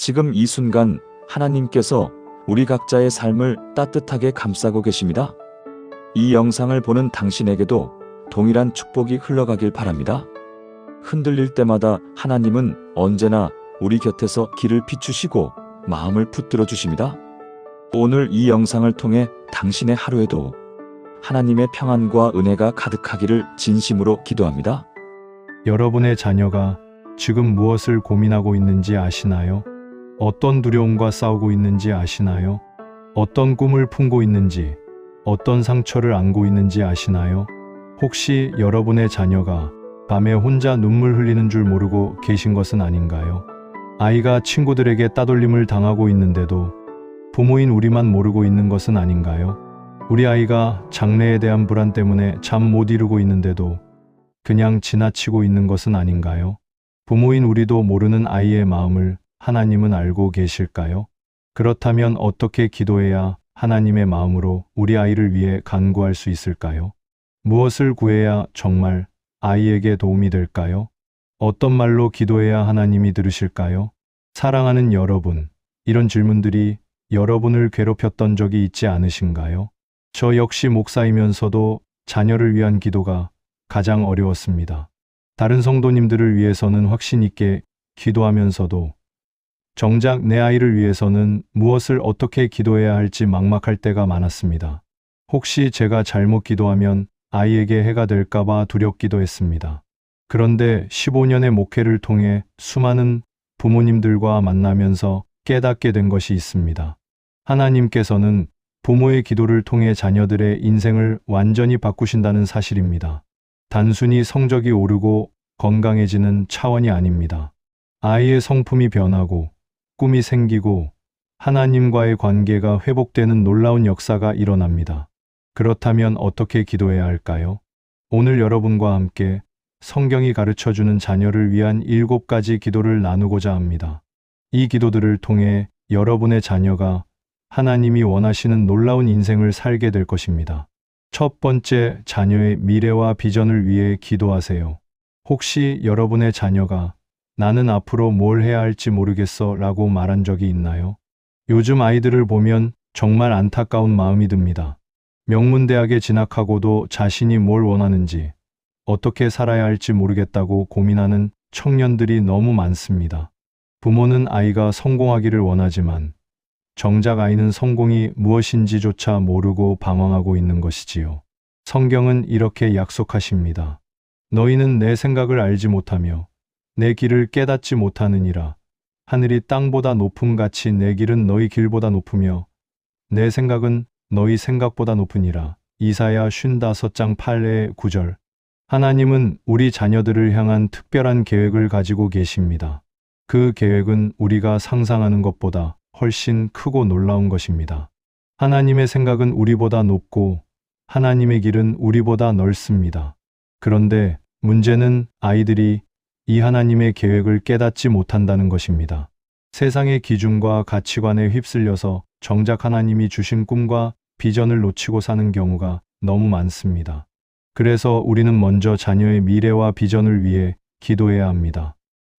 지금 이 순간 하나님께서 우리 각자의 삶을 따뜻하게 감싸고 계십니다. 이 영상을 보는 당신에게도 동일한 축복이 흘러가길 바랍니다. 흔들릴 때마다 하나님은 언제나 우리 곁에서 길을 비추시고 마음을 붙들어 주십니다. 오늘 이 영상을 통해 당신의 하루에도 하나님의 평안과 은혜가 가득하기를 진심으로 기도합니다. 여러분의 자녀가 지금 무엇을 고민하고 있는지 아시나요? 어떤 두려움과 싸우고 있는지 아시나요? 어떤 꿈을 품고 있는지, 어떤 상처를 안고 있는지 아시나요? 혹시 여러분의 자녀가 밤에 혼자 눈물 흘리는 줄 모르고 계신 것은 아닌가요? 아이가 친구들에게 따돌림을 당하고 있는데도 부모인 우리만 모르고 있는 것은 아닌가요? 우리 아이가 장래에 대한 불안 때문에 잠 못 이루고 있는데도 그냥 지나치고 있는 것은 아닌가요? 부모인 우리도 모르는 아이의 마음을 하나님은 알고 계실까요? 그렇다면 어떻게 기도해야 하나님의 마음으로 우리 아이를 위해 간구할 수 있을까요? 무엇을 구해야 정말 아이에게 도움이 될까요? 어떤 말로 기도해야 하나님이 들으실까요? 사랑하는 여러분, 이런 질문들이 여러분을 괴롭혔던 적이 있지 않으신가요? 저 역시 목사이면서도 자녀를 위한 기도가 가장 어려웠습니다. 다른 성도님들을 위해서는 확신 있게 기도하면서도 정작 내 아이를 위해서는 무엇을 어떻게 기도해야 할지 막막할 때가 많았습니다. 혹시 제가 잘못 기도하면 아이에게 해가 될까봐 두렵기도 했습니다. 그런데 15년의 목회를 통해 수많은 부모님들과 만나면서 깨닫게 된 것이 있습니다. 하나님께서는 부모의 기도를 통해 자녀들의 인생을 완전히 바꾸신다는 사실입니다. 단순히 성적이 오르고 건강해지는 차원이 아닙니다. 아이의 성품이 변하고 꿈이 생기고 하나님과의 관계가 회복되는 놀라운 역사가 일어납니다. 그렇다면 어떻게 기도해야 할까요? 오늘 여러분과 함께 성경이 가르쳐주는 자녀를 위한 7가지 기도를 나누고자 합니다. 이 기도들을 통해 여러분의 자녀가 하나님이 원하시는 놀라운 인생을 살게 될 것입니다. 첫 번째, 자녀의 미래와 비전을 위해 기도하세요. 혹시 여러분의 자녀가 나는 앞으로 뭘 해야 할지 모르겠어 라고 말한 적이 있나요? 요즘 아이들을 보면 정말 안타까운 마음이 듭니다. 명문대학에 진학하고도 자신이 뭘 원하는지, 어떻게 살아야 할지 모르겠다고 고민하는 청년들이 너무 많습니다. 부모는 아이가 성공하기를 원하지만 정작 아이는 성공이 무엇인지조차 모르고 방황하고 있는 것이지요. 성경은 이렇게 약속하십니다. 너희는 내 생각을 알지 못하며 내 길을 깨닫지 못하느니라. 하늘이 땅보다 높음 같이 내 길은 너희 길보다 높으며 내 생각은 너희 생각보다 높으니라. 이사야 55장 8의 9절. 하나님은 우리 자녀들을 향한 특별한 계획을 가지고 계십니다. 그 계획은 우리가 상상하는 것보다 훨씬 크고 놀라운 것입니다. 하나님의 생각은 우리보다 높고 하나님의 길은 우리보다 넓습니다. 그런데 문제는 아이들이 이 하나님의 계획을 깨닫지 못한다는 것입니다. 세상의 기준과 가치관에 휩쓸려서 정작 하나님이 주신 꿈과 비전을 놓치고 사는 경우가 너무 많습니다. 그래서 우리는 먼저 자녀의 미래와 비전을 위해 기도해야 합니다.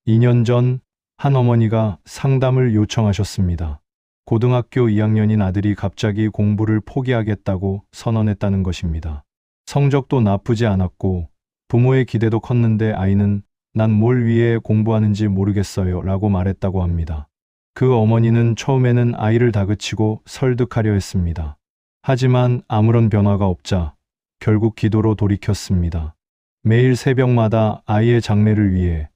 2년 전 한 어머니가 상담을 요청하셨습니다. 고등학교 2학년인 아들이 갑자기 공부를 포기하겠다고 선언했다는 것입니다. 성적도 나쁘지 않았고 부모의 기대도 컸는데 아이는 난 뭘 위해 공부하는지 모르겠어요 라고 말했다고 합니다. 그 어머니는 처음에는 아이를 다그치고 설득하려 했습니다. 하지만 아무런 변화가 없자 결국 기도로 돌이켰습니다. 매일 새벽마다 아이의 장래를 위해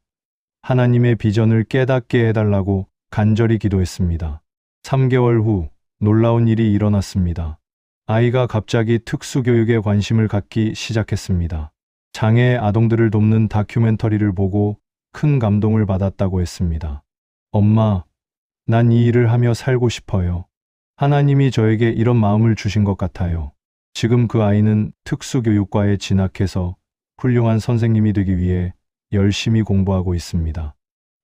하나님의 비전을 깨닫게 해달라고 간절히 기도했습니다. 3개월 후 놀라운 일이 일어났습니다. 아이가 갑자기 특수교육에 관심을 갖기 시작했습니다. 장애 아동들을 돕는 다큐멘터리를 보고 큰 감동을 받았다고 했습니다. 엄마, 난 이 일을 하며 살고 싶어요. 하나님이 저에게 이런 마음을 주신 것 같아요. 지금 그 아이는 특수교육과에 진학해서 훌륭한 선생님이 되기 위해 열심히 공부하고 있습니다.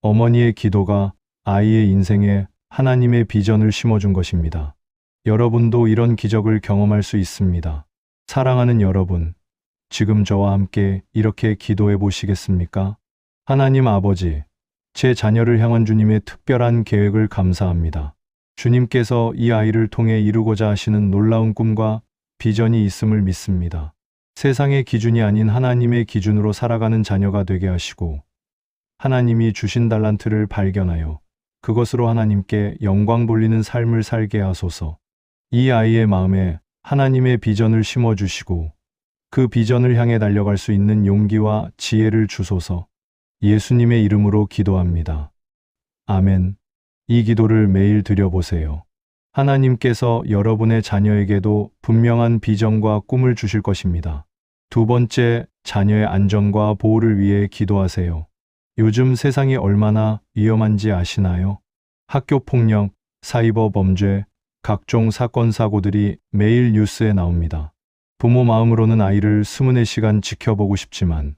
어머니의 기도가 아이의 인생에 하나님의 비전을 심어준 것입니다. 여러분도 이런 기적을 경험할 수 있습니다. 사랑하는 여러분, 지금 저와 함께 이렇게 기도해 보시겠습니까? 하나님 아버지, 제 자녀를 향한 주님의 특별한 계획을 감사합니다. 주님께서 이 아이를 통해 이루고자 하시는 놀라운 꿈과 비전이 있음을 믿습니다. 세상의 기준이 아닌 하나님의 기준으로 살아가는 자녀가 되게 하시고 하나님이 주신 달란트를 발견하여 그것으로 하나님께 영광 돌리는 삶을 살게 하소서. 이 아이의 마음에 하나님의 비전을 심어주시고 그 비전을 향해 달려갈 수 있는 용기와 지혜를 주소서. 예수님의 이름으로 기도합니다. 아멘. 이 기도를 매일 드려보세요. 하나님께서 여러분의 자녀에게도 분명한 비전과 꿈을 주실 것입니다. 두 번째, 자녀의 안전과 보호를 위해 기도하세요. 요즘 세상이 얼마나 위험한지 아시나요? 학교 폭력, 사이버 범죄, 각종 사건 사고들이 매일 뉴스에 나옵니다. 부모 마음으로는 아이를 24시간 지켜보고 싶지만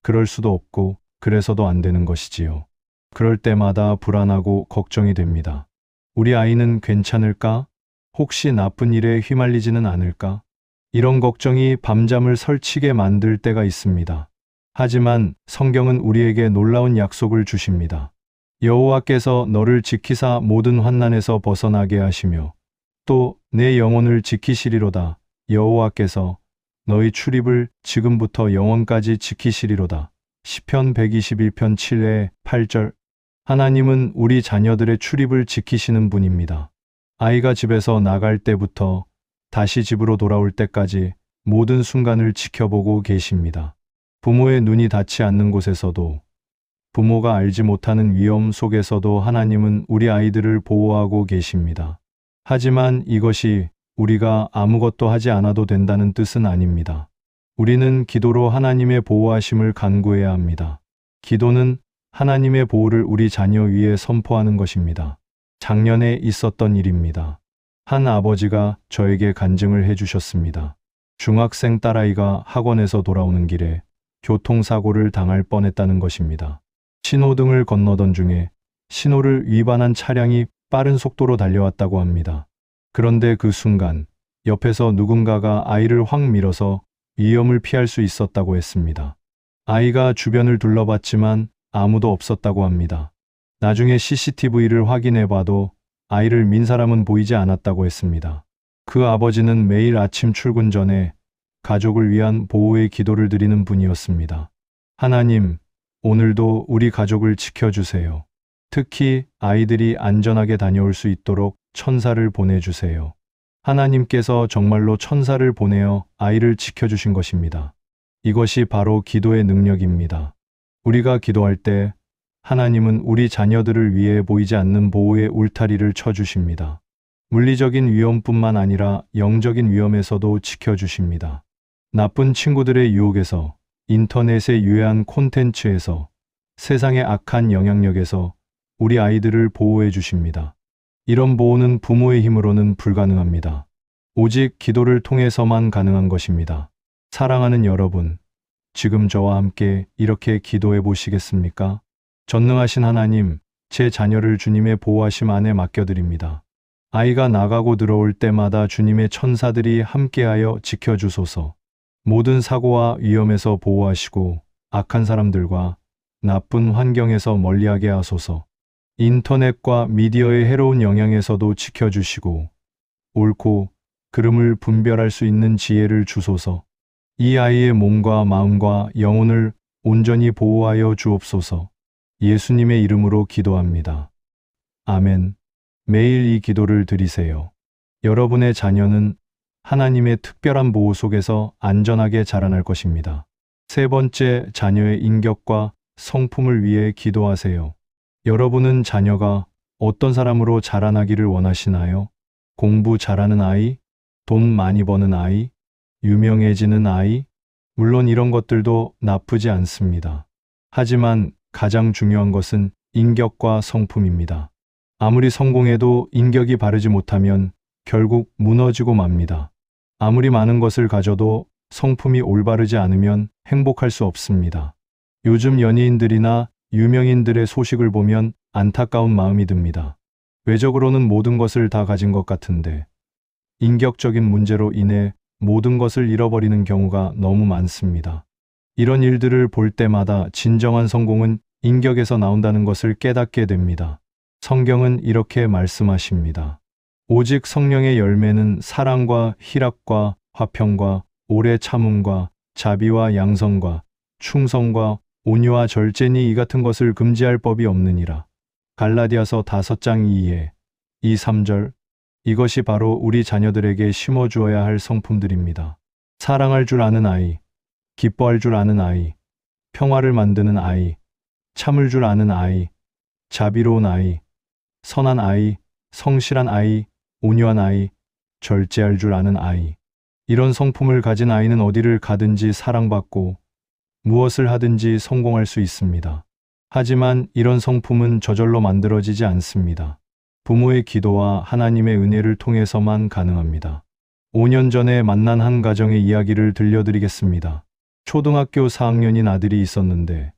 그럴 수도 없고 그래서도 안 되는 것이지요. 그럴 때마다 불안하고 걱정이 됩니다. 우리 아이는 괜찮을까? 혹시 나쁜 일에 휘말리지는 않을까? 이런 걱정이 밤잠을 설치게 만들 때가 있습니다. 하지만 성경은 우리에게 놀라운 약속을 주십니다. 여호와께서 너를 지키사 모든 환난에서 벗어나게 하시며 또 내 영혼을 지키시리로다. 여호와께서 너희 출입을 지금부터 영원까지 지키시리로다. 시편 121편 7회 8절. 하나님은 우리 자녀들의 출입을 지키시는 분입니다. 아이가 집에서 나갈 때부터 다시 집으로 돌아올 때까지 모든 순간을 지켜보고 계십니다. 부모의 눈이 닿지 않는 곳에서도, 부모가 알지 못하는 위험 속에서도 하나님은 우리 아이들을 보호하고 계십니다. 하지만 이것이 우리가 아무것도 하지 않아도 된다는 뜻은 아닙니다. 우리는 기도로 하나님의 보호하심을 간구해야 합니다. 기도는 하나님의 보호를 우리 자녀 위에 선포하는 것입니다. 작년에 있었던 일입니다. 한 아버지가 저에게 간증을 해주셨습니다. 중학생 딸아이가 학원에서 돌아오는 길에 교통사고를 당할 뻔했다는 것입니다. 신호등을 건너던 중에 신호를 위반한 차량이 빠른 속도로 달려왔다고 합니다. 그런데 그 순간 옆에서 누군가가 아이를 확 밀어서 위험을 피할 수 있었다고 했습니다. 아이가 주변을 둘러봤지만 아무도 없었다고 합니다. 나중에 CCTV를 확인해 봐도 아이를 민 사람은 보이지 않았다고 했습니다. 그 아버지는 매일 아침 출근 전에 가족을 위한 보호의 기도를 드리는 분이었습니다. 하나님, 오늘도 우리 가족을 지켜주세요. 특히 아이들이 안전하게 다녀올 수 있도록 천사를 보내주세요. 하나님께서 정말로 천사를 보내어 아이를 지켜주신 것입니다. 이것이 바로 기도의 능력입니다. 우리가 기도할 때 하나님은 우리 자녀들을 위해 보이지 않는 보호의 울타리를 쳐주십니다. 물리적인 위험뿐만 아니라 영적인 위험에서도 지켜주십니다. 나쁜 친구들의 유혹에서, 인터넷의 유해한 콘텐츠에서, 세상의 악한 영향력에서 우리 아이들을 보호해 주십니다. 이런 보호는 부모의 힘으로는 불가능합니다. 오직 기도를 통해서만 가능한 것입니다. 사랑하는 여러분, 지금 저와 함께 이렇게 기도해 보시겠습니까? 전능하신 하나님, 제 자녀를 주님의 보호하심 안에 맡겨드립니다. 아이가 나가고 들어올 때마다 주님의 천사들이 함께하여 지켜주소서. 모든 사고와 위험에서 보호하시고 악한 사람들과 나쁜 환경에서 멀리하게 하소서. 인터넷과 미디어의 해로운 영향에서도 지켜주시고 옳고 그름을 분별할 수 있는 지혜를 주소서. 이 아이의 몸과 마음과 영혼을 온전히 보호하여 주옵소서. 예수님의 이름으로 기도합니다. 아멘. 매일 이 기도를 드리세요. 여러분의 자녀는 하나님의 특별한 보호 속에서 안전하게 자라날 것입니다. 세 번째, 자녀의 인격과 성품을 위해 기도하세요. 여러분은 자녀가 어떤 사람으로 자라나기를 원하시나요? 공부 잘하는 아이? 돈 많이 버는 아이? 유명해지는 아이? 물론 이런 것들도 나쁘지 않습니다. 하지만 가장 중요한 것은 인격과 성품입니다. 아무리 성공해도 인격이 바르지 못하면 결국 무너지고 맙니다. 아무리 많은 것을 가져도 성품이 올바르지 않으면 행복할 수 없습니다. 요즘 연예인들이나 유명인들의 소식을 보면 안타까운 마음이 듭니다. 외적으로는 모든 것을 다 가진 것 같은데 인격적인 문제로 인해 모든 것을 잃어버리는 경우가 너무 많습니다. 이런 일들을 볼 때마다 진정한 성공은 인격에서 나온다는 것을 깨닫게 됩니다. 성경은 이렇게 말씀하십니다. 오직 성령의 열매는 사랑과 희락과 화평과 오래 참음과 자비와 양성과 충성과 온유와 절제니 이 같은 것을 금지할 법이 없느니라. 갈라디아서 5장 2에 2, 3절. 이것이 바로 우리 자녀들에게 심어주어야 할 성품들입니다. 사랑할 줄 아는 아이, 기뻐할 줄 아는 아이, 평화를 만드는 아이, 참을 줄 아는 아이, 자비로운 아이, 선한 아이, 성실한 아이, 온유한 아이, 절제할 줄 아는 아이. 이런 성품을 가진 아이는 어디를 가든지 사랑받고 무엇을 하든지 성공할 수 있습니다. 하지만 이런 성품은 저절로 만들어지지 않습니다. 부모의 기도와 하나님의 은혜를 통해서만 가능합니다. 5년 전에 만난 한 가정의 이야기를 들려드리겠습니다. 초등학교 4학년인 아들이 있었는데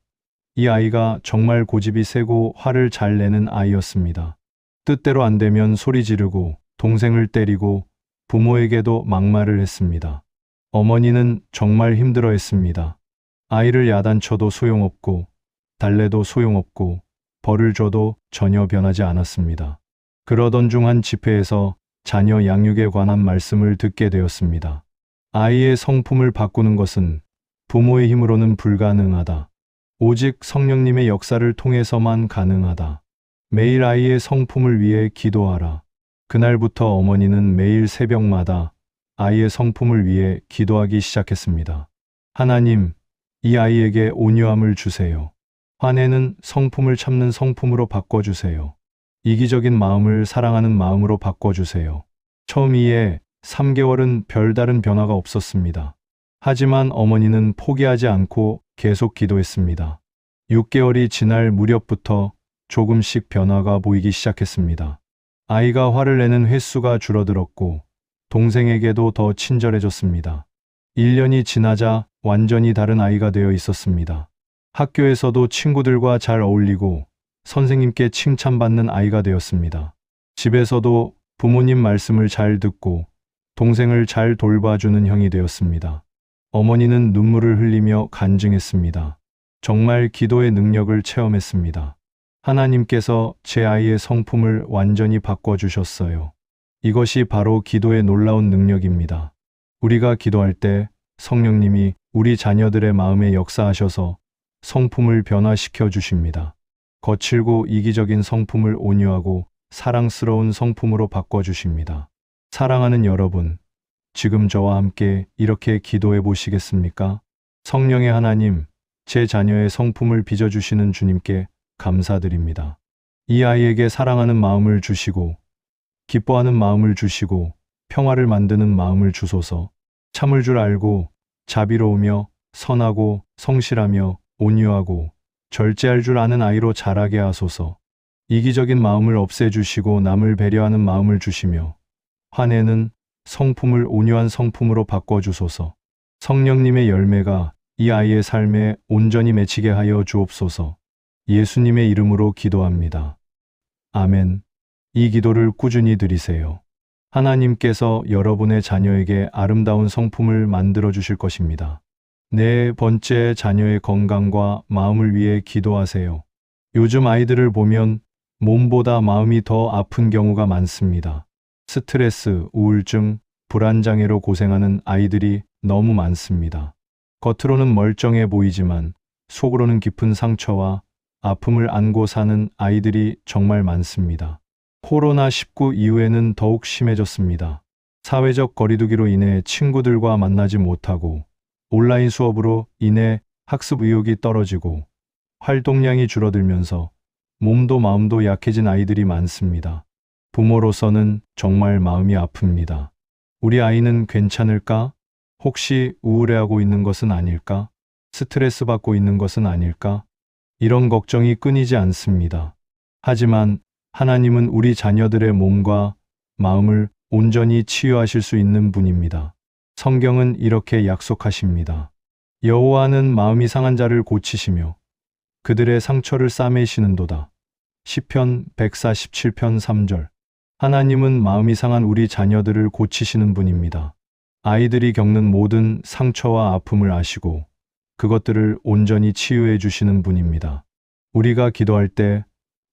이 아이가 정말 고집이 세고 화를 잘 내는 아이였습니다. 뜻대로 안 되면 소리 지르고 동생을 때리고 부모에게도 막말을 했습니다. 어머니는 정말 힘들어했습니다. 아이를 야단쳐도 소용없고 달래도 소용없고 벌을 줘도 전혀 변하지 않았습니다. 그러던 중 한 집회에서 자녀 양육에 관한 말씀을 듣게 되었습니다. 아이의 성품을 바꾸는 것은 부모의 힘으로는 불가능하다. 오직 성령님의 역사를 통해서만 가능하다. 매일 아이의 성품을 위해 기도하라. 그날부터 어머니는 매일 새벽마다 아이의 성품을 위해 기도하기 시작했습니다. 하나님, 이 아이에게 온유함을 주세요. 화내는 성품을 참는 성품으로 바꿔주세요. 이기적인 마음을 사랑하는 마음으로 바꿔주세요. 처음 이에 3개월은 별다른 변화가 없었습니다. 하지만 어머니는 포기하지 않고 계속 기도했습니다. 6개월이 지날 무렵부터 조금씩 변화가 보이기 시작했습니다. 아이가 화를 내는 횟수가 줄어들었고 동생에게도 더 친절해졌습니다. 1년이 지나자 완전히 다른 아이가 되어 있었습니다. 학교에서도 친구들과 잘 어울리고 선생님께 칭찬받는 아이가 되었습니다. 집에서도 부모님 말씀을 잘 듣고 동생을 잘 돌봐주는 형이 되었습니다. 어머니는 눈물을 흘리며 간증했습니다. 정말 기도의 능력을 체험했습니다. 하나님께서 제 아이의 성품을 완전히 바꿔주셨어요. 이것이 바로 기도의 놀라운 능력입니다. 우리가 기도할 때 성령님이 우리 자녀들의 마음에 역사하셔서 성품을 변화시켜 주십니다. 거칠고 이기적인 성품을 온유하고 사랑스러운 성품으로 바꿔주십니다. 사랑하는 여러분, 지금 저와 함께 이렇게 기도해 보시겠습니까? 성령의 하나님, 제 자녀의 성품을 빚어주시는 주님께 감사드립니다. 이 아이에게 사랑하는 마음을 주시고, 기뻐하는 마음을 주시고, 평화를 만드는 마음을 주소서. 참을 줄 알고, 자비로우며, 선하고, 성실하며, 온유하고, 절제할 줄 아는 아이로 자라게 하소서. 이기적인 마음을 없애주시고 남을 배려하는 마음을 주시며, 화내는 성품을 온유한 성품으로 바꿔주소서. 성령님의 열매가 이 아이의 삶에 온전히 맺히게 하여 주옵소서. 예수님의 이름으로 기도합니다. 아멘. 이 기도를 꾸준히 드리세요. 하나님께서 여러분의 자녀에게 아름다운 성품을 만들어 주실 것입니다. 네 번째, 자녀의 건강과 마음을 위해 기도하세요. 요즘 아이들을 보면 몸보다 마음이 더 아픈 경우가 많습니다. 스트레스, 우울증, 불안장애로 고생하는 아이들이 너무 많습니다. 겉으로는 멀쩡해 보이지만 속으로는 깊은 상처와 아픔을 안고 사는 아이들이 정말 많습니다. 코로나19 이후에는 더욱 심해졌습니다. 사회적 거리두기로 인해 친구들과 만나지 못하고 온라인 수업으로 인해 학습 의욕이 떨어지고 활동량이 줄어들면서 몸도 마음도 약해진 아이들이 많습니다. 부모로서는 정말 마음이 아픕니다. 우리 아이는 괜찮을까? 혹시 우울해하고 있는 것은 아닐까? 스트레스 받고 있는 것은 아닐까? 이런 걱정이 끊이지 않습니다. 하지만 하나님은 우리 자녀들의 몸과 마음을 온전히 치유하실 수 있는 분입니다. 성경은 이렇게 약속하십니다. 여호와는 마음이 상한 자를 고치시며 그들의 상처를 싸매시는도다. 시편 147편 3절. 하나님은 마음이 상한 우리 자녀들을 고치시는 분입니다. 아이들이 겪는 모든 상처와 아픔을 아시고 그것들을 온전히 치유해 주시는 분입니다. 우리가 기도할 때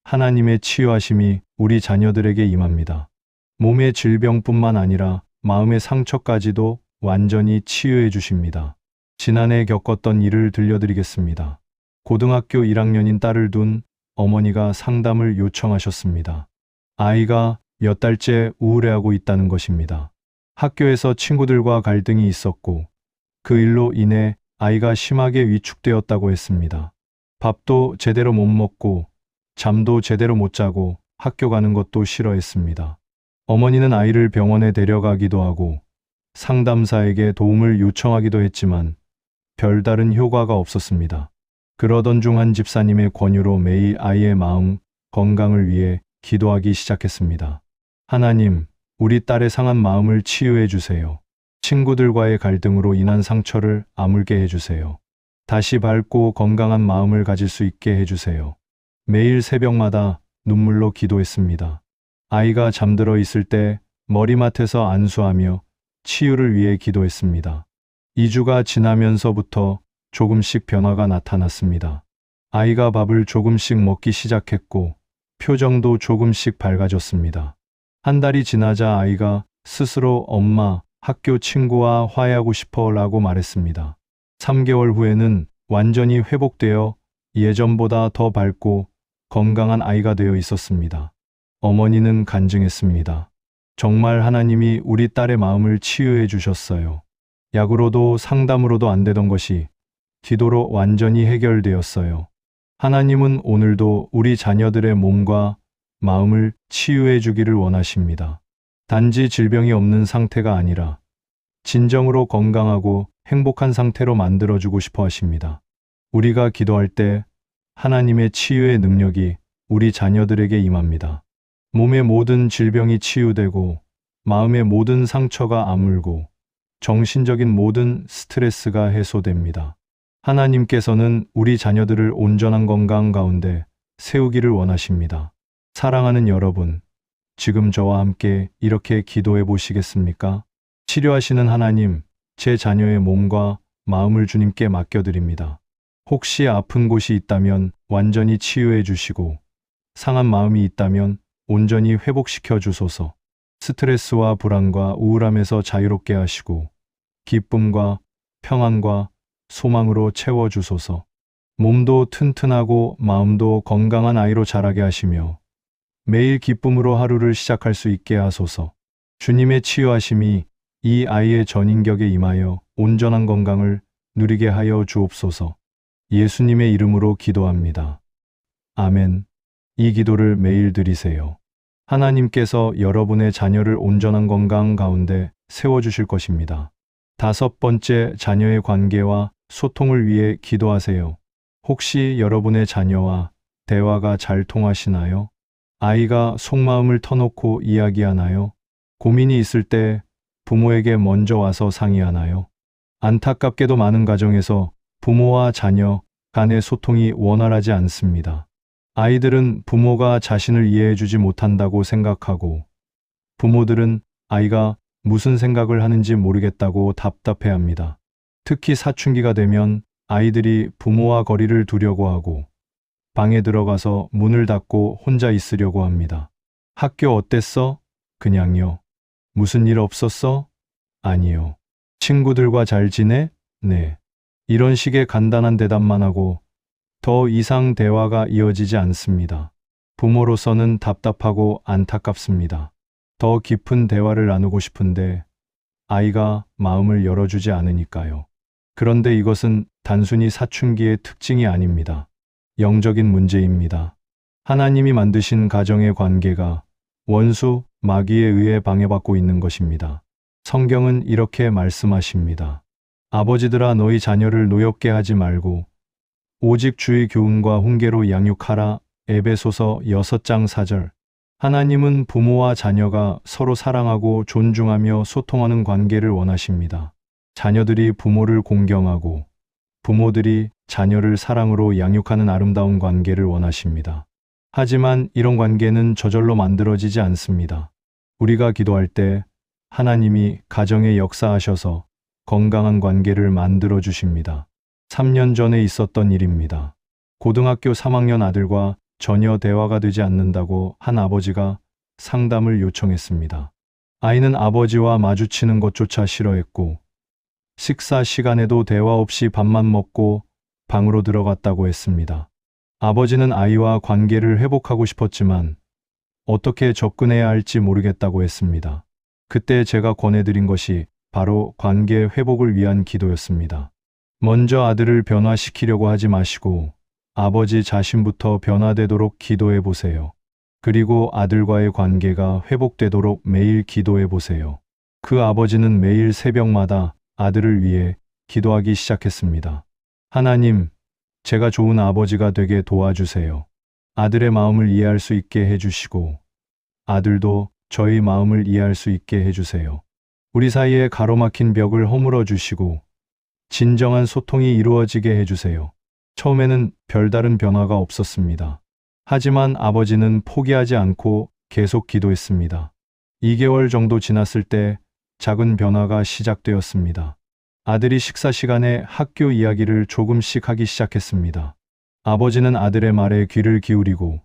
하나님의 치유하심이 우리 자녀들에게 임합니다. 몸의 질병뿐만 아니라 마음의 상처까지도 완전히 치유해 주십니다. 지난해 겪었던 일을 들려드리겠습니다. 고등학교 1학년인 딸을 둔 어머니가 상담을 요청하셨습니다. 아이가 몇 달째 우울해하고 있다는 것입니다. 학교에서 친구들과 갈등이 있었고 그 일로 인해 아이가 심하게 위축되었다고 했습니다. 밥도 제대로 못 먹고 잠도 제대로 못 자고 학교 가는 것도 싫어했습니다. 어머니는 아이를 병원에 데려가기도 하고 상담사에게 도움을 요청하기도 했지만 별다른 효과가 없었습니다. 그러던 중 한 집사님의 권유로 매일 아이의 마음 건강을 위해 기도하기 시작했습니다. 하나님, 우리 딸의 상한 마음을 치유해 주세요. 친구들과의 갈등으로 인한 상처를 아물게 해주세요. 다시 밝고 건강한 마음을 가질 수 있게 해주세요. 매일 새벽마다 눈물로 기도했습니다. 아이가 잠들어 있을 때 머리맡에서 안수하며 치유를 위해 기도했습니다. 2주가 지나면서부터 조금씩 변화가 나타났습니다. 아이가 밥을 조금씩 먹기 시작했고 표정도 조금씩 밝아졌습니다. 한 달이 지나자 아이가 스스로 엄마, 학교 친구와 화해하고 싶어 라고 말했습니다. 3개월 후에는 완전히 회복되어 예전보다 더 밝고 건강한 아이가 되어 있었습니다. 어머니는 간증했습니다. 정말 하나님이 우리 딸의 마음을 치유해 주셨어요. 약으로도 상담으로도 안 되던 것이 기도로 완전히 해결되었어요. 하나님은 오늘도 우리 자녀들의 몸과 마음을 치유해 주기를 원하십니다. 단지 질병이 없는 상태가 아니라 진정으로 건강하고 행복한 상태로 만들어주고 싶어 하십니다. 우리가 기도할 때 하나님의 치유의 능력이 우리 자녀들에게 임합니다. 몸의 모든 질병이 치유되고 마음의 모든 상처가 아물고 정신적인 모든 스트레스가 해소됩니다. 하나님께서는 우리 자녀들을 온전한 건강 가운데 세우기를 원하십니다. 사랑하는 여러분, 지금 저와 함께 이렇게 기도해 보시겠습니까? 치료하시는 하나님, 제 자녀의 몸과 마음을 주님께 맡겨드립니다. 혹시 아픈 곳이 있다면 완전히 치유해 주시고 상한 마음이 있다면 온전히 회복시켜 주소서. 스트레스와 불안과 우울함에서 자유롭게 하시고 기쁨과 평안과 소망으로 채워 주소서. 몸도 튼튼하고 마음도 건강한 아이로 자라게 하시며 매일 기쁨으로 하루를 시작할 수 있게 하소서. 주님의 치유하심이 이 아이의 전인격에 임하여 온전한 건강을 누리게 하여 주옵소서. 예수님의 이름으로 기도합니다. 아멘. 이 기도를 매일 드리세요. 하나님께서 여러분의 자녀를 온전한 건강 가운데 세워주실 것입니다. 5번째, 자녀의 관계와 소통을 위해 기도하세요. 혹시 여러분의 자녀와 대화가 잘 통하시나요? 아이가 속마음을 터놓고 이야기하나요? 고민이 있을 때 부모에게 먼저 와서 상의하나요? 안타깝게도 많은 가정에서 부모와 자녀 간의 소통이 원활하지 않습니다. 아이들은 부모가 자신을 이해해주지 못한다고 생각하고 부모들은 아이가 무슨 생각을 하는지 모르겠다고 답답해합니다. 특히 사춘기가 되면 아이들이 부모와 거리를 두려고 하고 방에 들어가서 문을 닫고 혼자 있으려고 합니다. 학교 어땠어? 그냥요. 무슨 일 없었어? 아니요. 친구들과 잘 지내? 네. 이런 식의 간단한 대답만 하고 더 이상 대화가 이어지지 않습니다. 부모로서는 답답하고 안타깝습니다. 더 깊은 대화를 나누고 싶은데 아이가 마음을 열어주지 않으니까요. 그런데 이것은 단순히 사춘기의 특징이 아닙니다. 영적인 문제입니다. 하나님이 만드신 가정의 관계가 원수, 마귀에 의해 방해받고 있는 것입니다. 성경은 이렇게 말씀하십니다. 아버지들아, 너희 자녀를 노엽게 하지 말고 오직 주의 교훈과 훈계로 양육하라. 에베소서 6장 4절. 하나님은 부모와 자녀가 서로 사랑하고 존중하며 소통하는 관계를 원하십니다. 자녀들이 부모를 공경하고 부모들이 자녀를 사랑으로 양육하는 아름다운 관계를 원하십니다. 하지만 이런 관계는 저절로 만들어지지 않습니다. 우리가 기도할 때 하나님이 가정에 역사하셔서 건강한 관계를 만들어 주십니다. 3년 전에 있었던 일입니다. 고등학교 3학년 아들과 전혀 대화가 되지 않는다고 한 아버지가 상담을 요청했습니다. 아이는 아버지와 마주치는 것조차 싫어했고 식사 시간에도 대화 없이 밥만 먹고 방으로 들어갔다고 했습니다. 아버지는 아이와 관계를 회복하고 싶었지만 어떻게 접근해야 할지 모르겠다고 했습니다. 그때 제가 권해드린 것이 바로 관계 회복을 위한 기도였습니다. 먼저 아들을 변화시키려고 하지 마시고 아버지 자신부터 변화되도록 기도해 보세요. 그리고 아들과의 관계가 회복되도록 매일 기도해 보세요. 그 아버지는 매일 새벽마다 아들을 위해 기도하기 시작했습니다. 하나님, 제가 좋은 아버지가 되게 도와주세요. 아들의 마음을 이해할 수 있게 해주시고 아들도 저희 마음을 이해할 수 있게 해주세요. 우리 사이에 가로막힌 벽을 허물어 주시고 진정한 소통이 이루어지게 해주세요. 처음에는 별다른 변화가 없었습니다. 하지만 아버지는 포기하지 않고 계속 기도했습니다. 2개월 정도 지났을 때 작은 변화가 시작되었습니다. 아들이 식사 시간에 학교 이야기를 조금씩 하기 시작했습니다. 아버지는 아들의 말에 귀를 기울이고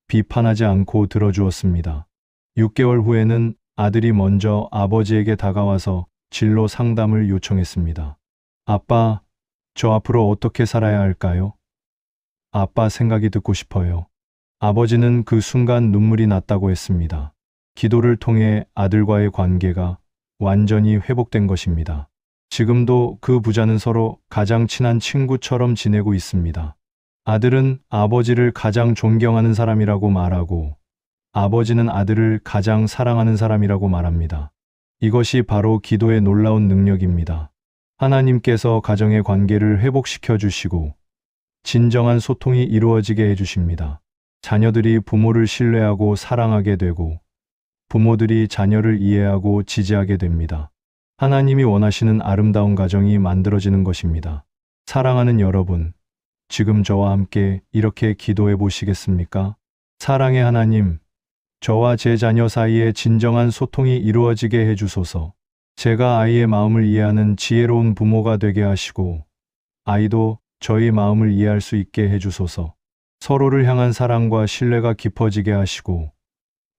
비판하지 않고 들어주었습니다. 6개월 후에는 아들이 먼저 아버지에게 다가와서 진로 상담을 요청했습니다. 아빠, 저 앞으로 어떻게 살아야 할까요? 아빠 생각이 듣고 싶어요. 아버지는 그 순간 눈물이 났다고 했습니다. 기도를 통해 아들과의 관계가 완전히 회복된 것입니다. 지금도 그 부자는 서로 가장 친한 친구처럼 지내고 있습니다. 아들은 아버지를 가장 존경하는 사람이라고 말하고 아버지는 아들을 가장 사랑하는 사람이라고 말합니다. 이것이 바로 기도의 놀라운 능력입니다. 하나님께서 가정의 관계를 회복시켜 주시고 진정한 소통이 이루어지게 해주십니다. 자녀들이 부모를 신뢰하고 사랑하게 되고 부모들이 자녀를 이해하고 지지하게 됩니다. 하나님이 원하시는 아름다운 가정이 만들어지는 것입니다. 사랑하는 여러분, 지금 저와 함께 이렇게 기도해 보시겠습니까? 사랑의 하나님, 저와 제 자녀 사이에 진정한 소통이 이루어지게 해주소서. 제가 아이의 마음을 이해하는 지혜로운 부모가 되게 하시고 아이도 저희 마음을 이해할 수 있게 해주소서. 서로를 향한 사랑과 신뢰가 깊어지게 하시고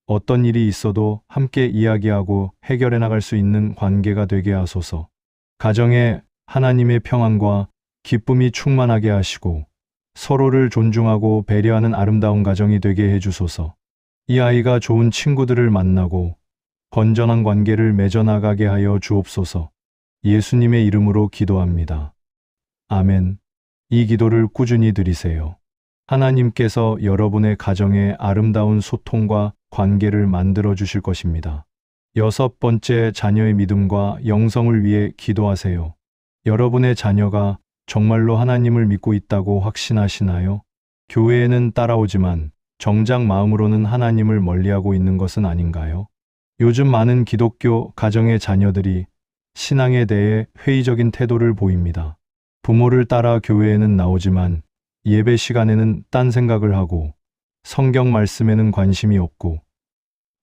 어떤 일이 있어도 함께 이야기하고 해결해 나갈 수 있는 관계가 되게 하소서. 가정에 하나님의 평안과 기쁨이 충만하게 하시고 서로를 존중하고 배려하는 아름다운 가정이 되게 해주소서. 이 아이가 좋은 친구들을 만나고 건전한 관계를 맺어나가게 하여 주옵소서. 예수님의 이름으로 기도합니다. 아멘. 이 기도를 꾸준히 드리세요. 하나님께서 여러분의 가정에 아름다운 소통과 관계를 만들어 주실 것입니다. 6번째, 자녀의 믿음과 영성을 위해 기도하세요. 여러분의 자녀가 정말로 하나님을 믿고 있다고 확신하시나요? 교회에는 따라오지만 정작 마음으로는 하나님을 멀리하고 있는 것은 아닌가요? 요즘 많은 기독교 가정의 자녀들이 신앙에 대해 회의적인 태도를 보입니다. 부모를 따라 교회에는 나오지만 예배 시간에는 딴 생각을 하고 성경 말씀에는 관심이 없고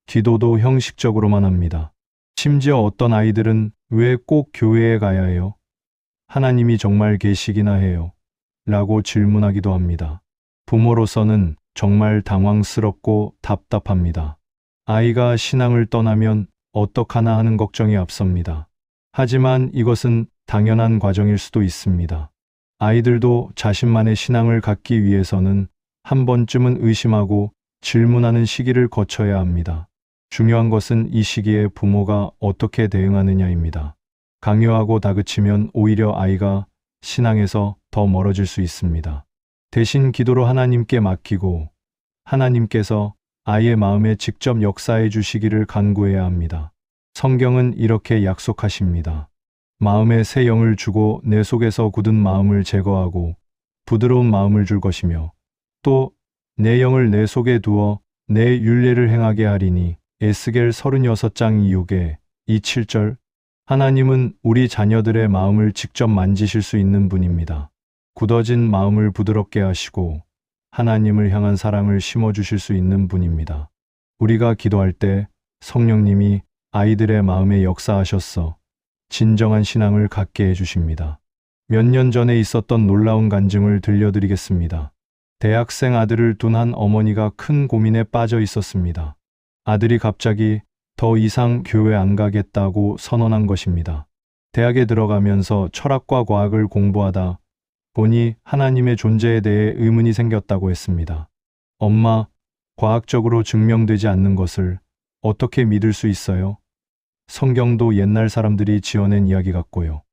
기도도 형식적으로만 합니다. 심지어 어떤 아이들은 왜 꼭 교회에 가야 해요? 하나님이 정말 계시기나 해요? 라고 질문하기도 합니다. 부모로서는 정말 당황스럽고 답답합니다. 아이가 신앙을 떠나면 어떡하나 하는 걱정이 앞섭니다. 하지만 이것은 당연한 과정일 수도 있습니다. 아이들도 자신만의 신앙을 갖기 위해서는 한 번쯤은 의심하고 질문하는 시기를 거쳐야 합니다. 중요한 것은 이 시기에 부모가 어떻게 대응하느냐입니다. 강요하고 다그치면 오히려 아이가 신앙에서 더 멀어질 수 있습니다. 대신 기도로 하나님께 맡기고 하나님께서 아이의 마음에 직접 역사해 주시기를 간구해야 합니다. 성경은 이렇게 약속하십니다. 마음에 새 영을 주고 내 속에서 굳은 마음을 제거하고 부드러운 마음을 줄 것이며 또 내 영을 내 속에 두어 내 율례를 행하게 하리니. 에스겔 36장 6에 7절. 하나님은 우리 자녀들의 마음을 직접 만지실 수 있는 분입니다. 굳어진 마음을 부드럽게 하시고 하나님을 향한 사랑을 심어주실 수 있는 분입니다. 우리가 기도할 때 성령님이 아이들의 마음에 역사하셔서 진정한 신앙을 갖게 해주십니다. 몇 년 전에 있었던 놀라운 간증을 들려드리겠습니다. 대학생 아들을 둔 한 어머니가 큰 고민에 빠져 있었습니다. 아들이 갑자기 더 이상 교회 안 가겠다고 선언한 것입니다. 대학에 들어가면서 철학과 과학을 공부하다 보니 하나님의 존재에 대해 의문이 생겼다고 했습니다. 엄마, 과학적으로 증명되지 않는 것을 어떻게 믿을 수 있어요? 성경도 옛날 사람들이 지어낸 이야기 같고요.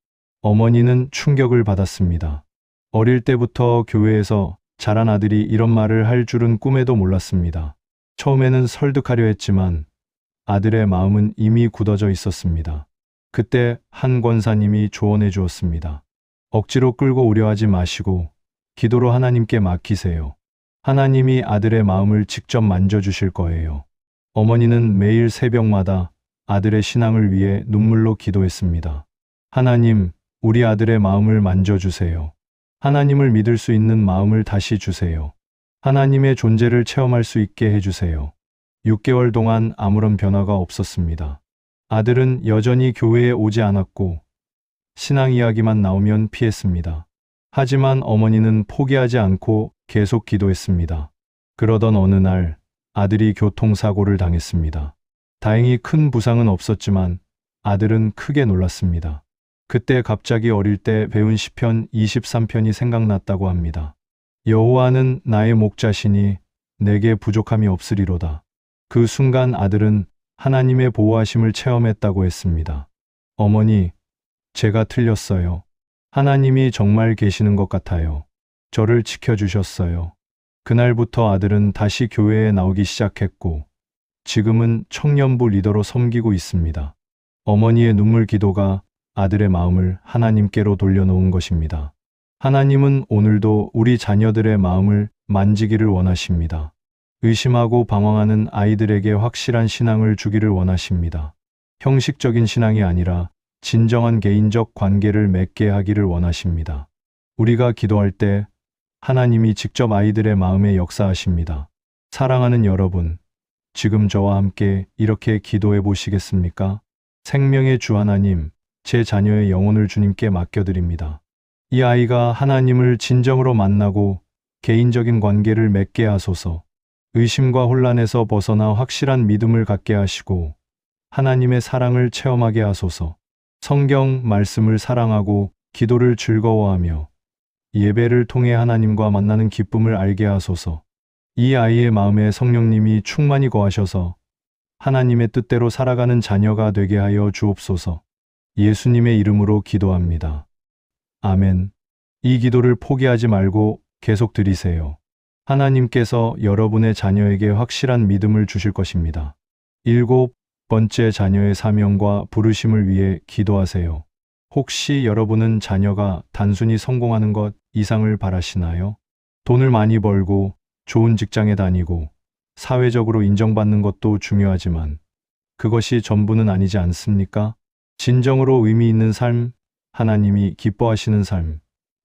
어머니는 충격을 받았습니다. 어릴 때부터 교회에서 자란 아들이 이런 말을 할 줄은 꿈에도 몰랐습니다. 처음에는 설득하려 했지만 아들의 마음은 이미 굳어져 있었습니다. 그때 한 권사님이 조언해 주었습니다. 억지로 끌고 오려 하지 마시고 기도로 하나님께 맡기세요. 하나님이 아들의 마음을 직접 만져주실 거예요. 어머니는 매일 새벽마다 아들의 신앙을 위해 눈물로 기도했습니다. 하나님, 우리 아들의 마음을 만져주세요. 하나님을 믿을 수 있는 마음을 다시 주세요. 하나님의 존재를 체험할 수 있게 해주세요. 6개월 동안 아무런 변화가 없었습니다. 아들은 여전히 교회에 오지 않았고 신앙 이야기만 나오면 피했습니다. 하지만 어머니는 포기하지 않고 계속 기도했습니다. 그러던 어느 날 아들이 교통사고를 당했습니다. 다행히 큰 부상은 없었지만 아들은 크게 놀랐습니다. 그때 갑자기 어릴 때 배운 시편 23편이 생각났다고 합니다. 여호와는 나의 목자시니 내게 부족함이 없으리로다. 그 순간 아들은 하나님의 보호하심을 체험했다고 했습니다. 어머니, 제가 틀렸어요. 하나님이 정말 계시는 것 같아요. 저를 지켜주셨어요. 그날부터 아들은 다시 교회에 나오기 시작했고 지금은 청년부 리더로 섬기고 있습니다. 어머니의 눈물 기도가 아들의 마음을 하나님께로 돌려놓은 것입니다. 하나님은 오늘도 우리 자녀들의 마음을 만지기를 원하십니다. 의심하고 방황하는 아이들에게 확실한 신앙을 주기를 원하십니다. 형식적인 신앙이 아니라 진정한 개인적 관계를 맺게 하기를 원하십니다. 우리가 기도할 때 하나님이 직접 아이들의 마음에 역사하십니다. 사랑하는 여러분, 지금 저와 함께 이렇게 기도해 보시겠습니까? 생명의 주 하나님, 제 자녀의 영혼을 주님께 맡겨드립니다. 이 아이가 하나님을 진정으로 만나고 개인적인 관계를 맺게 하소서. 의심과 혼란에서 벗어나 확실한 믿음을 갖게 하시고 하나님의 사랑을 체험하게 하소서. 성경 말씀을 사랑하고 기도를 즐거워하며 예배를 통해 하나님과 만나는 기쁨을 알게 하소서. 이 아이의 마음에 성령님이 충만히 거하셔서 하나님의 뜻대로 살아가는 자녀가 되게 하여 주옵소서. 예수님의 이름으로 기도합니다. 아멘. 이 기도를 포기하지 말고 계속 드리세요. 하나님께서 여러분의 자녀에게 확실한 믿음을 주실 것입니다. 7번째, 자녀의 사명과 부르심을 위해 기도하세요. 혹시 여러분은 자녀가 단순히 성공하는 것 이상을 바라시나요? 돈을 많이 벌고 좋은 직장에 다니고 사회적으로 인정받는 것도 중요하지만 그것이 전부는 아니지 않습니까? 진정으로 의미 있는 삶, 하나님이 기뻐하시는 삶,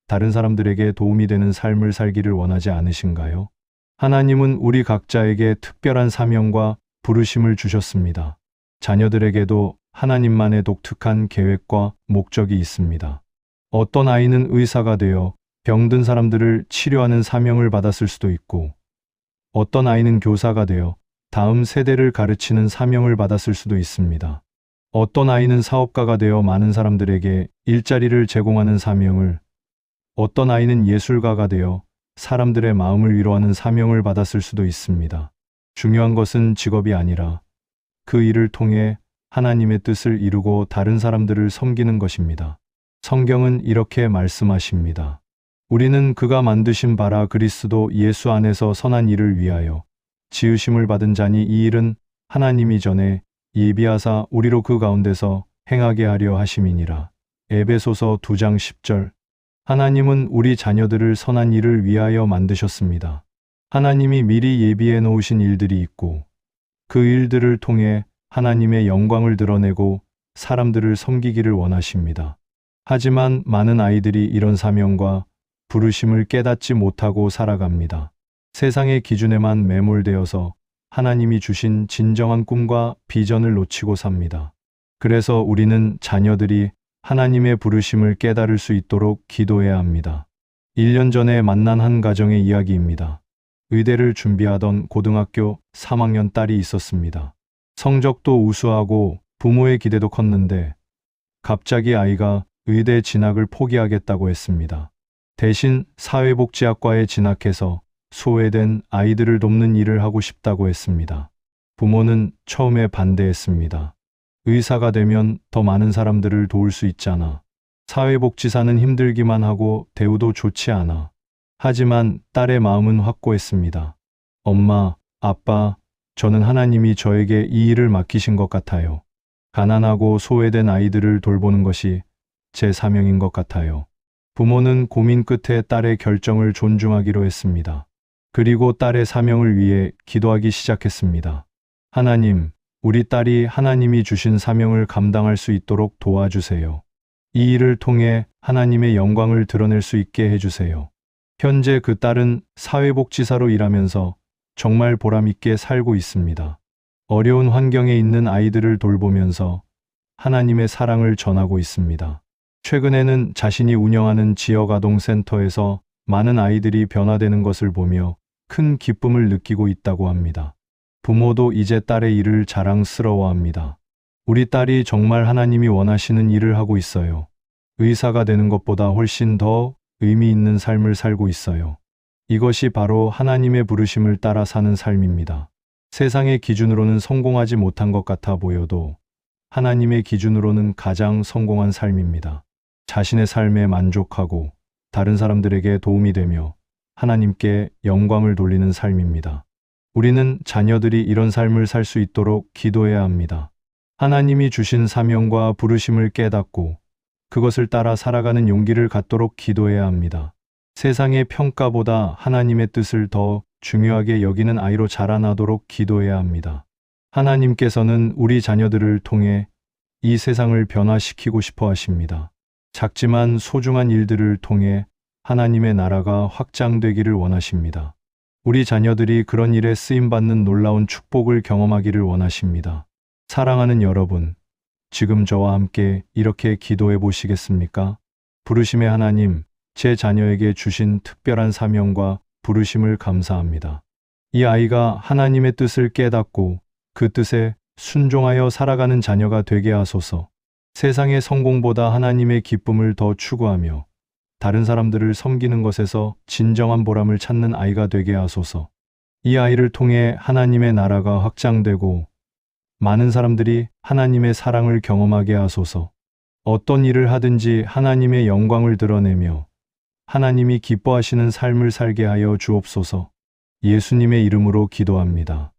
다른 사람들에게 도움이 되는 삶을 살기를 원하지 않으신가요? 하나님은 우리 각자에게 특별한 사명과 부르심을 주셨습니다. 자녀들에게도 하나님만의 독특한 계획과 목적이 있습니다. 어떤 아이는 의사가 되어 병든 사람들을 치료하는 사명을 받았을 수도 있고, 어떤 아이는 교사가 되어 다음 세대를 가르치는 사명을 받았을 수도 있습니다. 어떤 아이는 사업가가 되어 많은 사람들에게 일자리를 제공하는 사명을, 어떤 아이는 예술가가 되어 사람들의 마음을 위로하는 사명을 받았을 수도 있습니다. 중요한 것은 직업이 아니라 그 일을 통해 하나님의 뜻을 이루고 다른 사람들을 섬기는 것입니다. 성경은 이렇게 말씀하십니다. 우리는 그가 만드신 바라 그리스도 예수 안에서 선한 일을 위하여 지으심을 받은 자니 이 일은 하나님이 전에 예비하사 우리로 그 가운데서 행하게 하려 하심이니라. 에베소서 2장 10절. 하나님은 우리 자녀들을 선한 일을 위하여 만드셨습니다. 하나님이 미리 예비해 놓으신 일들이 있고 그 일들을 통해 하나님의 영광을 드러내고 사람들을 섬기기를 원하십니다. 하지만 많은 아이들이 이런 사명과 부르심을 깨닫지 못하고 살아갑니다. 세상의 기준에만 매몰되어서 하나님이 주신 진정한 꿈과 비전을 놓치고 삽니다. 그래서 우리는 자녀들이 하나님의 부르심을 깨달을 수 있도록 기도해야 합니다. 1년 전에 만난 한 가정의 이야기입니다. 의대를 준비하던 고등학교 3학년 딸이 있었습니다. 성적도 우수하고 부모의 기대도 컸는데 갑자기 아이가 의대 진학을 포기하겠다고 했습니다. 대신 사회복지학과에 진학해서 소외된 아이들을 돕는 일을 하고 싶다고 했습니다. 부모는 처음에 반대했습니다. 의사가 되면 더 많은 사람들을 도울 수 있잖아. 사회복지사는 힘들기만 하고 대우도 좋지 않아. 하지만 딸의 마음은 확고했습니다. 엄마, 아빠, 저는 하나님이 저에게 이 일을 맡기신 것 같아요. 가난하고 소외된 아이들을 돌보는 것이 제 사명인 것 같아요. 부모는 고민 끝에 딸의 결정을 존중하기로 했습니다. 그리고 딸의 사명을 위해 기도하기 시작했습니다. 하나님, 우리 딸이 하나님이 주신 사명을 감당할 수 있도록 도와주세요. 이 일을 통해 하나님의 영광을 드러낼 수 있게 해주세요. 현재 그 딸은 사회복지사로 일하면서 정말 보람있게 살고 있습니다. 어려운 환경에 있는 아이들을 돌보면서 하나님의 사랑을 전하고 있습니다. 최근에는 자신이 운영하는 지역아동센터에서 많은 아이들이 변화되는 것을 보며 큰 기쁨을 느끼고 있다고 합니다. 부모도 이제 딸의 일을 자랑스러워합니다. 우리 딸이 정말 하나님이 원하시는 일을 하고 있어요. 의사가 되는 것보다 훨씬 더 의미 있는 삶을 살고 있어요. 이것이 바로 하나님의 부르심을 따라 사는 삶입니다. 세상의 기준으로는 성공하지 못한 것 같아 보여도 하나님의 기준으로는 가장 성공한 삶입니다. 자신의 삶에 만족하고 다른 사람들에게 도움이 되며 하나님께 영광을 돌리는 삶입니다. 우리는 자녀들이 이런 삶을 살 수 있도록 기도해야 합니다. 하나님이 주신 사명과 부르심을 깨닫고 그것을 따라 살아가는 용기를 갖도록 기도해야 합니다. 세상의 평가보다 하나님의 뜻을 더 중요하게 여기는 아이로 자라나도록 기도해야 합니다. 하나님께서는 우리 자녀들을 통해 이 세상을 변화시키고 싶어 하십니다. 작지만 소중한 일들을 통해 하나님의 나라가 확장되기를 원하십니다. 우리 자녀들이 그런 일에 쓰임받는 놀라운 축복을 경험하기를 원하십니다. 사랑하는 여러분, 지금 저와 함께 이렇게 기도해 보시겠습니까? 부르심의 하나님, 제 자녀에게 주신 특별한 사명과 부르심을 감사합니다. 이 아이가 하나님의 뜻을 깨닫고 그 뜻에 순종하여 살아가는 자녀가 되게 하소서. 세상의 성공보다 하나님의 기쁨을 더 추구하며 다른 사람들을 섬기는 것에서 진정한 보람을 찾는 아이가 되게 하소서. 이 아이를 통해 하나님의 나라가 확장되고 많은 사람들이 하나님의 사랑을 경험하게 하소서. 어떤 일을 하든지 하나님의 영광을 드러내며 하나님이 기뻐하시는 삶을 살게 하여 주옵소서. 예수님의 이름으로 기도합니다.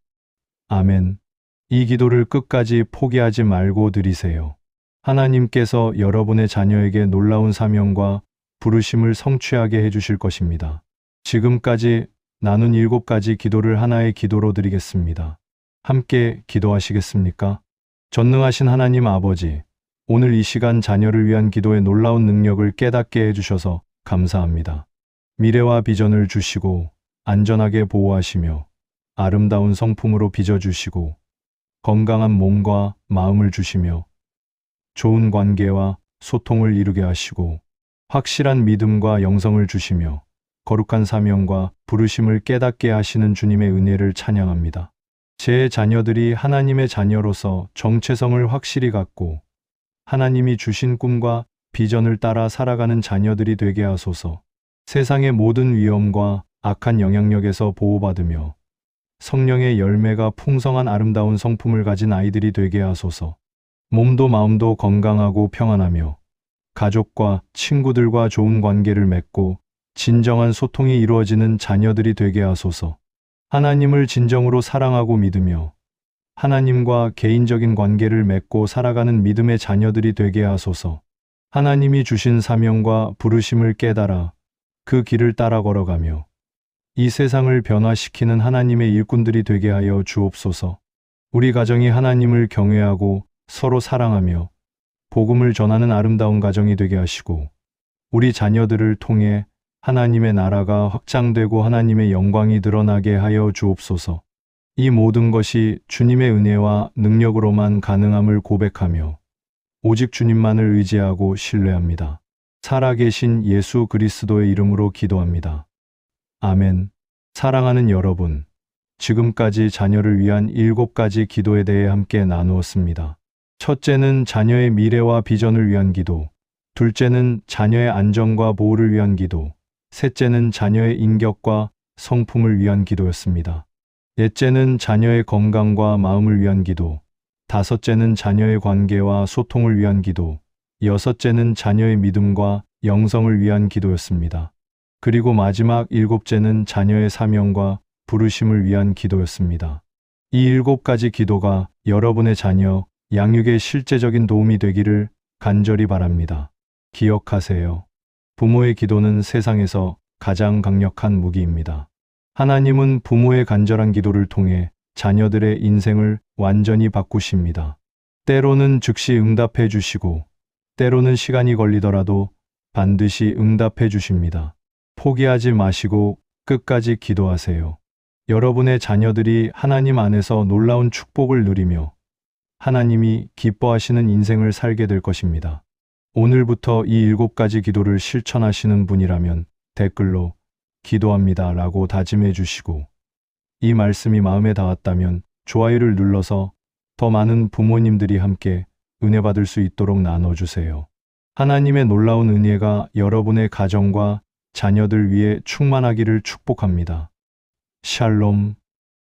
아멘. 이 기도를 끝까지 포기하지 말고 드리세요. 하나님께서 여러분의 자녀에게 놀라운 사명과 부르심을 성취하게 해주실 것입니다. 지금까지 나눈 7가지 기도를 하나의 기도로 드리겠습니다. 함께 기도하시겠습니까? 전능하신 하나님 아버지, 오늘 이 시간 자녀를 위한 기도의 놀라운 능력을 깨닫게 해주셔서 감사합니다. 미래와 비전을 주시고 안전하게 보호하시며 아름다운 성품으로 빚어주시고 건강한 몸과 마음을 주시며 좋은 관계와 소통을 이루게 하시고 확실한 믿음과 영성을 주시며 거룩한 사명과 부르심을 깨닫게 하시는 주님의 은혜를 찬양합니다. 제 자녀들이 하나님의 자녀로서 정체성을 확실히 갖고 하나님이 주신 꿈과 비전을 따라 살아가는 자녀들이 되게 하소서. 세상의 모든 위험과 악한 영향력에서 보호받으며 성령의 열매가 풍성한 아름다운 성품을 가진 아이들이 되게 하소서. 몸도 마음도 건강하고 평안하며 가족과 친구들과 좋은 관계를 맺고 진정한 소통이 이루어지는 자녀들이 되게 하소서. 하나님을 진정으로 사랑하고 믿으며 하나님과 개인적인 관계를 맺고 살아가는 믿음의 자녀들이 되게 하소서. 하나님이 주신 사명과 부르심을 깨달아 그 길을 따라 걸어가며 이 세상을 변화시키는 하나님의 일꾼들이 되게 하여 주옵소서. 우리 가정이 하나님을 경외하고 서로 사랑하며 복음을 전하는 아름다운 가정이 되게 하시고 우리 자녀들을 통해 하나님의 나라가 확장되고 하나님의 영광이 드러나게 하여 주옵소서. 이 모든 것이 주님의 은혜와 능력으로만 가능함을 고백하며 오직 주님만을 의지하고 신뢰합니다. 살아계신 예수 그리스도의 이름으로 기도합니다. 아멘. 사랑하는 여러분, 지금까지 자녀를 위한 7가지 기도에 대해 함께 나누었습니다. 첫째는 자녀의 미래와 비전을 위한 기도, 둘째는 자녀의 안전과 보호를 위한 기도, 셋째는 자녀의 인격과 성품을 위한 기도였습니다. 넷째는 자녀의 건강과 마음을 위한 기도, 다섯째는 자녀의 관계와 소통을 위한 기도, 여섯째는 자녀의 믿음과 영성을 위한 기도였습니다. 그리고 마지막 7째는 자녀의 사명과 부르심을 위한 기도였습니다. 이 7가지 기도가 여러분의 자녀 양육에 실제적인 도움이 되기를 간절히 바랍니다. 기억하세요. 부모의 기도는 세상에서 가장 강력한 무기입니다. 하나님은 부모의 간절한 기도를 통해 자녀들의 인생을 완전히 바꾸십니다. 때로는 즉시 응답해 주시고, 때로는 시간이 걸리더라도 반드시 응답해 주십니다. 포기하지 마시고 끝까지 기도하세요. 여러분의 자녀들이 하나님 안에서 놀라운 축복을 누리며 하나님이 기뻐하시는 인생을 살게 될 것입니다. 오늘부터 이 7가지 기도를 실천하시는 분이라면 댓글로 기도합니다 라고 다짐해 주시고, 이 말씀이 마음에 닿았다면 좋아요를 눌러서 더 많은 부모님들이 함께 은혜 받을 수 있도록 나눠주세요. 하나님의 놀라운 은혜가 여러분의 가정과 자녀들 위해 충만하기를 축복합니다. 샬롬.